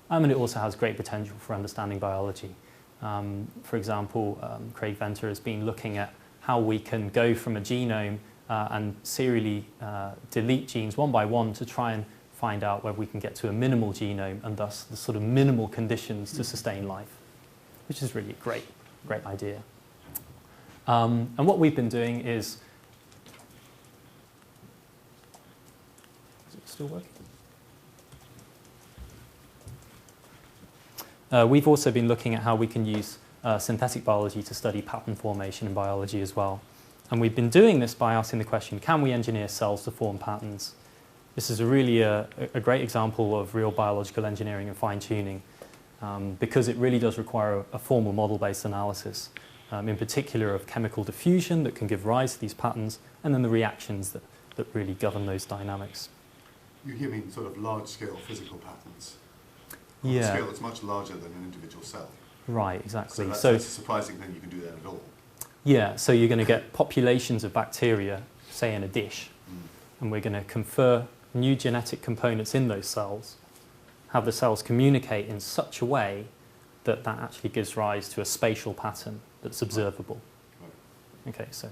And it also has great potential for understanding biology. For example, Craig Venter has been looking at how we can go from a genome and serially delete genes one by one to try and find out whether we can get to a minimal genome and thus the sort of minimal conditions to sustain life, which is really a great idea. And what we've been doing is it still working? We've also been looking at how we can use synthetic biology to study pattern formation in biology as well. And we've been doing this by asking the question, can we engineer cells to form patterns? This is really a great example of real biological engineering and fine-tuning because it really does require a formal model-based analysis, in particular of chemical diffusion that can give rise to these patterns and then the reactions that really govern those dynamics. You mean sort of large-scale physical patterns? Yeah. On a scale that's much larger than an individual cell. Right, exactly. So that's a surprising thing you can do that at all. Yeah, so you're going to get populations of bacteria, say in a dish, and we're going to confer new genetic components in those cells, have the cells communicate in such a way that that actually gives rise to a spatial pattern that's observable. Right. Okay, so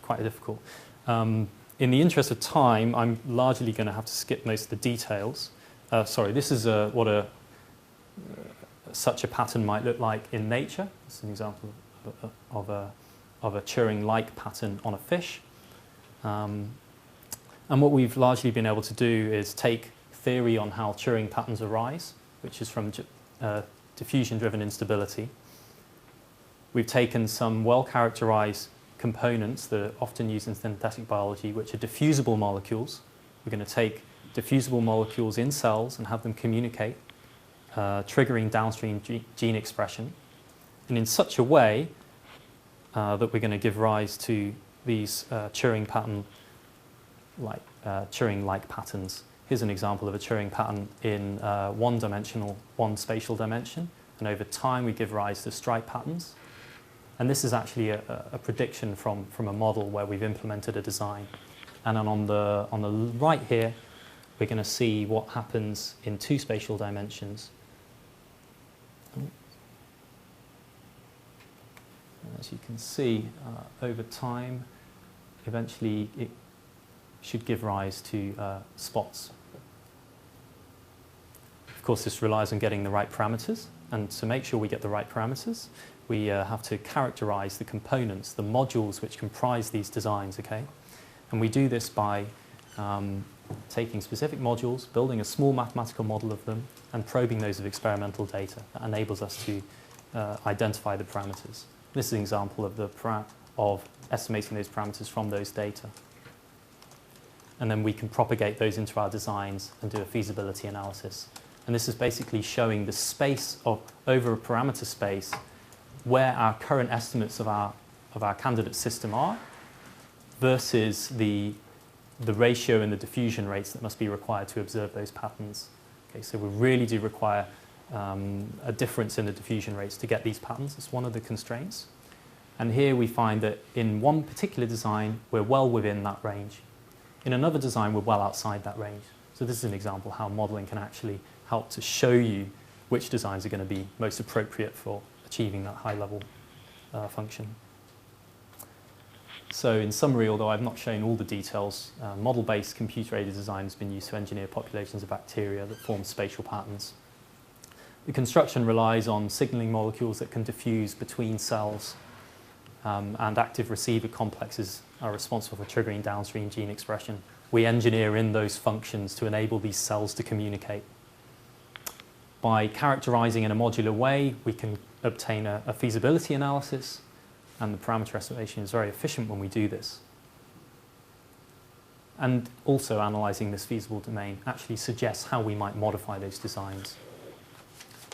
quite difficult. In the interest of time, I'm largely going to have to skip most of the details. Sorry, this is what such a pattern might look like in nature. This is an example of a Turing-like pattern on a fish. And what we've largely been able to do is take theory on how Turing patterns arise, which is from diffusion-driven instability. We've taken some well-characterized components that are often used in synthetic biology, which are diffusible molecules. We're going to take diffusible molecules in cells and have them communicate, triggering downstream gene expression, and in such a way that we're going to give rise to these Turing-like patterns. Here's an example of a Turing pattern in one spatial dimension, and over time we give rise to stripe patterns. And this is actually a prediction from a model where we've implemented a design. And then on the right here, we're going to see what happens in two spatial dimensions. As you can see, over time, eventually it should give rise to spots. Of course, this relies on getting the right parameters, and to make sure we get the right parameters, we have to characterize the components, the modules which comprise these designs, okay? And we do this by taking specific modules, building a small mathematical model of them, and probing those with experimental data. That enables us to identify the parameters. This is an example of estimating those parameters from those data. And then we can propagate those into our designs and do a feasibility analysis. And this is basically showing the space over a parameter space where our current estimates of our candidate system are versus the ratio and the diffusion rates that must be required to observe those patterns. Okay, so we really do require a difference in the diffusion rates to get these patterns. It's one of the constraints. And here we find that in one particular design, we're well within that range. In another design, we're well outside that range. So this is an example how modeling can actually help to show you which designs are going to be most appropriate for achieving that high-level function. So in summary, although I've not shown all the details, model-based computer-aided design has been used to engineer populations of bacteria that form spatial patterns. The construction relies on signaling molecules that can diffuse between cells, and active receiver complexes are responsible for triggering downstream gene expression. We engineer in those functions to enable these cells to communicate. By characterizing in a modular way, we can obtain a feasibility analysis, and the parameter estimation is very efficient when we do this. And also analysing this feasible domain actually suggests how we might modify those designs.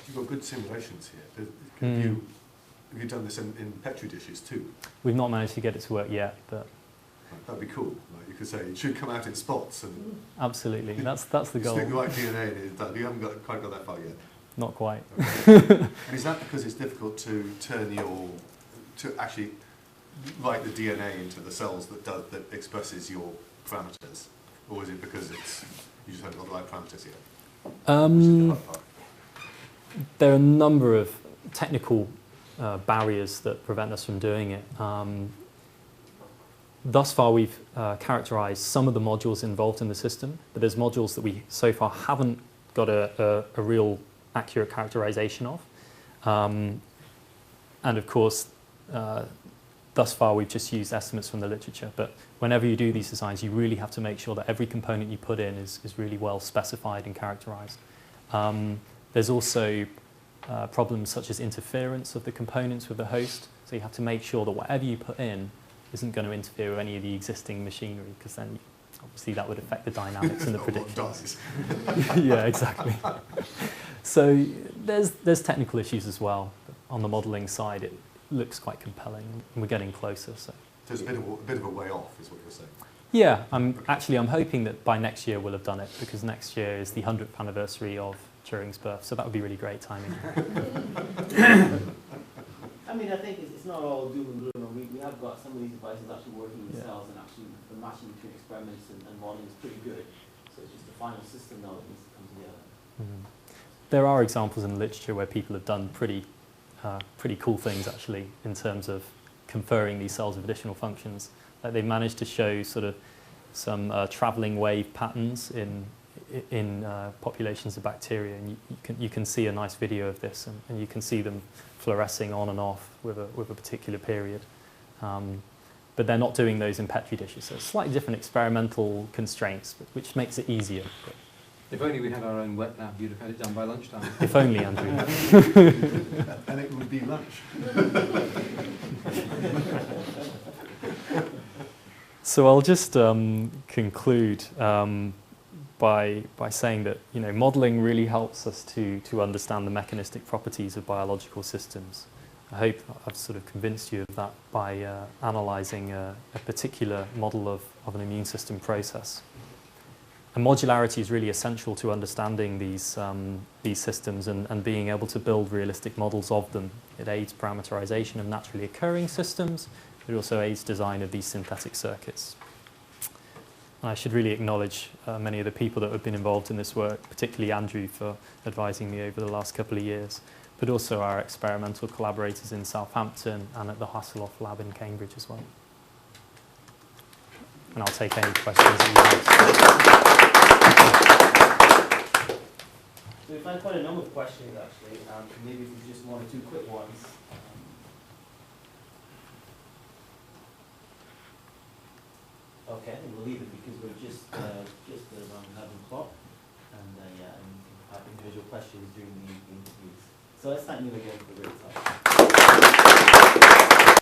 You've got good simulations here. Have you done this in Petri dishes too? We've not managed to get it to work yet, but that'd be cool. Like you could say it should come out in spots. And absolutely, that's the goal. Stick the right DNA in it. You haven't quite got that far yet. Not quite. Okay. And is that because it's difficult to actually write the DNA into the cells that expresses your parameters, or is it because you just haven't got the right parameters yet? Which is the hard part? There are a number of technical barriers that prevent us from doing it. thus far we've characterized some of the modules involved in the system, but there's modules that we so far haven't got a real accurate characterization of. And of course, thus far we've just used estimates from the literature, but whenever you do these designs, you really have to make sure that every component you put in is really well specified and characterized. There's also problems such as interference of the components with the host, so you have to make sure that whatever you put in isn't going to interfere with any of the existing machinery, because then obviously that would affect the dynamics and the predictions. Yeah, exactly. So there's technical issues as well. But on the modelling side, it looks quite compelling, and we're getting closer. So it's a bit of a way off, is what you're saying. Yeah, I'm hoping that by next year we'll have done it, because next year is the 100th anniversary of Turing's birth, so that would be really great timing. I mean, I think it's not all doom and gloom. We have got some of these devices actually working in cells, and actually the matching between experiments and modeling is pretty good. So it's just the final system now that needs to come together. Mm-hmm. There are examples in the literature where people have done pretty cool things actually in terms of conferring these cells with additional functions. Like they've managed to show sort of some travelling wave patterns in populations of bacteria, and you can see a nice video of this, and you can see them fluorescing on and off with a particular period. But they're not doing those in petri dishes, so slightly different experimental constraints, which makes it easier. But if only we had our own wet lab, you'd have had it done by lunchtime. If only, Andrew. And it would be lunch. So I'll just conclude by saying that modelling really helps us to understand the mechanistic properties of biological systems. I hope I've sort of convinced you of that by analysing a particular model of an immune system process. And modularity is really essential to understanding these systems and being able to build realistic models of them. It aids parameterization of naturally occurring systems. It also aids design of these synthetic circuits. And I should really acknowledge many of the people that have been involved in this work, particularly Andrew for advising me over the last couple of years, but also our experimental collaborators in Southampton and at the Hasselhoff lab in Cambridge as well. And I'll take any questions that you have. So we find quite a number of questions actually. Maybe if we just one or two quick ones. Okay, we'll leave it because we're just around 11 o'clock, and you can have individual questions during the interviews. So let's thank you again for a great time.